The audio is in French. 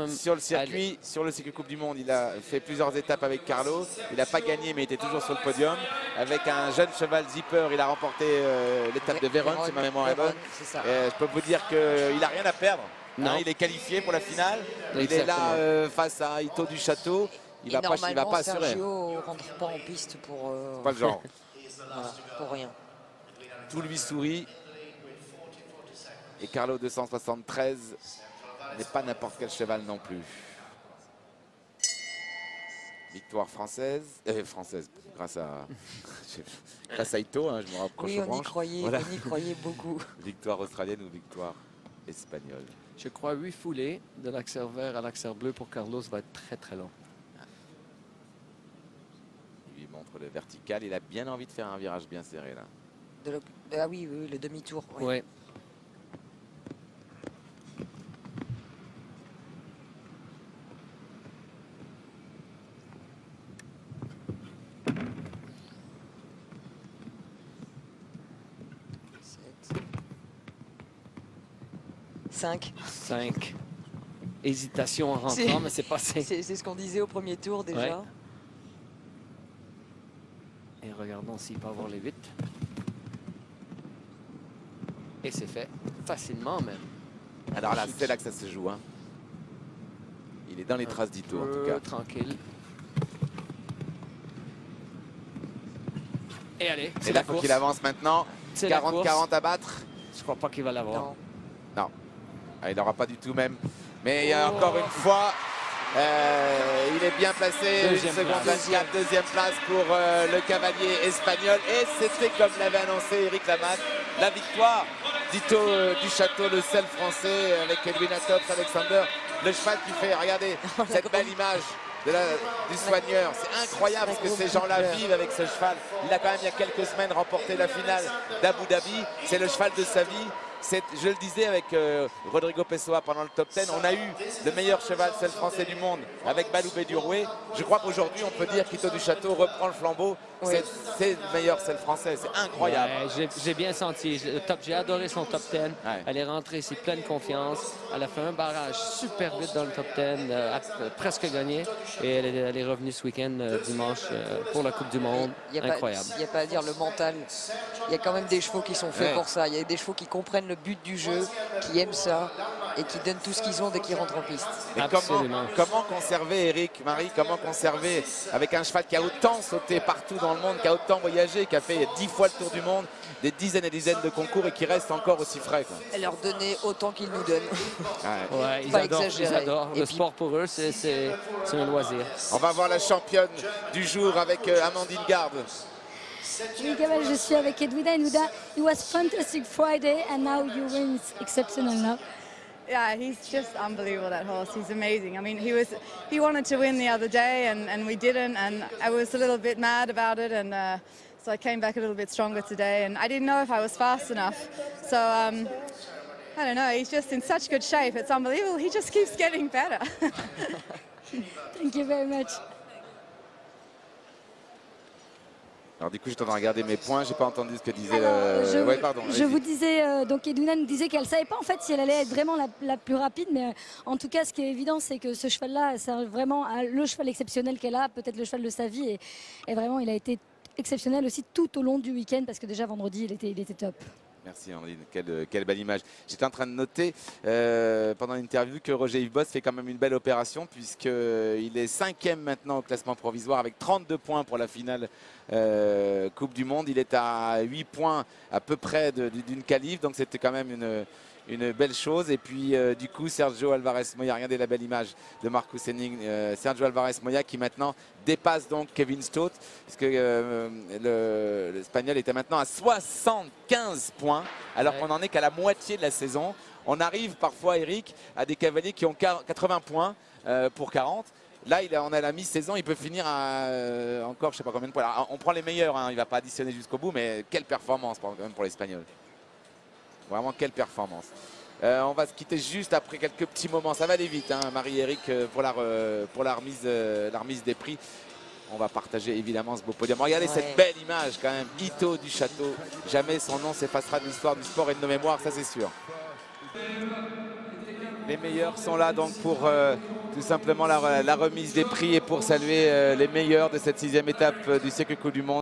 Sur le circuit Coupe du Monde, il a fait plusieurs étapes avec Carlo. Il n'a pas gagné, mais il était toujours sur le podium. Avec un jeune cheval Zipper, il a remporté l'étape de Vérone, si ma mémoire est bonne. Je peux vous dire qu'il n'a rien à perdre. Hein, il est qualifié pour la finale. Il est là face à Ito du Château. Il va pas assurer. Sergio ne rentre pas en piste pour... pas le genre. Voilà, pour rien. Tout lui sourit. Et Carlo 273 n'est pas n'importe quel cheval non plus. Victoire française, grâce à Ito, hein, je me rapproche. Oui, on y croyait beaucoup. Victoire australienne ou victoire espagnole. Je crois 8 foulées de l'axer vert à l'axer bleu pour Carlos va être très très long. Il lui montre le vertical, il a bien envie de faire un virage bien serré là. Ah oui, le demi-tour. Oui. Ouais. Cinq. Hésitation en rentrant, mais c'est passé. C'est ce qu'on disait au premier tour déjà. Ouais. Et regardons s'il peut avoir les 8. Et c'est fait facilement même. Alors là, c'est là que ça se joue. Hein. Il est dans les traces d'Ito en tout cas. Tranquille. Et allez, c'est la course. Qu'il avance maintenant. 40-40 à battre. Je crois pas qu'il va l'avoir. Non. Ah, il n'aura pas du tout même. Mais il y a encore une fois, il est bien placé. Deuxième place pour le cavalier espagnol. Et c'était comme l'avait annoncé Eric Lamat, la victoire d'Ito du Château, le seul français avec Edwin Atops, Alexander. Le cheval qui fait, regardez, cette belle image du soigneur. C'est incroyable ce que ces gens-là vivent avec ce cheval. Il a quand même il y a quelques semaines remporté la finale d'Abu Dhabi. C'est le cheval de sa vie. Je le disais avec Rodrigo Pessoa pendant le top 10, on a eu le meilleur cheval seul français du monde avec Balou Béduroué. Je crois qu'aujourd'hui on peut dire qu'Ito du Château reprend le flambeau. Oui. C'est le meilleur seul français, c'est incroyable. Ouais, j'ai bien senti, j'ai adoré son top 10. Ouais. Elle est rentrée ici pleine confiance. Elle a fait un barrage super vite dans le top 10, a presque gagné. Et elle est revenue ce week-end dimanche pour la Coupe du Monde. Incroyable. Il n'y a pas à dire le mental. Il y a quand même des chevaux qui sont faits pour ça. Il y a des chevaux qui comprennent le but du jeu, qui aiment ça et qui donnent tout ce qu'ils ont dès qu'ils rentrent en piste. Mais comment conserver, Eric, Marie, comment conserver avec un cheval qui a autant sauté partout dans le monde, qui a autant voyagé, qui a fait 10 fois le tour du monde, des dizaines et dizaines de concours et qui reste encore aussi frais, quoi. Et leur donner autant qu'ils nous donnent. Ouais, ils adorent. Le sport pour eux, c'est un loisir. On va voir la championne du jour avec Amandine Garde. Oui, Gabriel, je suis avec Edwina Enouda. It was fantastic Friday and now you win. It's exceptional now. Yeah, he's just unbelievable, that horse. He's amazing. I mean, he wanted to win the other day and we didn't, and I was a little bit mad about it, and so I came back a little bit stronger today, and I didn't know if I was fast enough. So I don't know, he's just in such good shape. It's unbelievable. He just keeps getting better. Thank you very much. Alors du coup, j'étais en train de regarder mes points, j'ai pas entendu ce que disait... je vous disais, donc Edwina nous disait qu'elle ne savait pas en fait si elle allait être vraiment la plus rapide, mais en tout cas, ce qui est évident, c'est que ce cheval-là, c'est vraiment le cheval exceptionnel qu'elle a, peut-être le cheval de sa vie, et vraiment, il a été exceptionnel aussi tout au long du week-end, parce que déjà vendredi, il était top. Merci Andrine, quelle belle image. J'étais en train de noter pendant l'interview que Roger Yves Boss fait quand même une belle opération puisqu'il est 5e maintenant au classement provisoire avec 32 points pour la finale Coupe du Monde. Il est à 8 points à peu près d'une qualif, donc c'était quand même une belle chose. Et puis du coup Sergio Alvarez Moya, regardez la belle image de Marcus Henning, Sergio Alvarez Moya qui maintenant dépasse donc Kevin Stott puisque l'Espagnol était maintenant à 75 points alors qu'on n'en est qu'à la moitié de la saison. On arrive parfois, Eric, à des cavaliers qui ont 80 points pour 40. Là, on a la mi-saison, il peut finir à encore je ne sais pas combien de points. Alors, on prend les meilleurs, hein, il ne va pas additionner jusqu'au bout, mais quelle performance quand même pour l'Espagnol. Vraiment, quelle performance. On va se quitter juste après quelques petits moments. Ça va aller vite, hein, Marie-Éric, pour la remise des prix. On va partager évidemment ce beau podium. Regardez cette belle image quand même. Ito du Château. Jamais son nom s'effacera de l'histoire du sport et de nos mémoires, ça c'est sûr. Les meilleurs sont là donc pour tout simplement la remise des prix et pour saluer les meilleurs de cette 6e étape du cycle Coupe du Monde.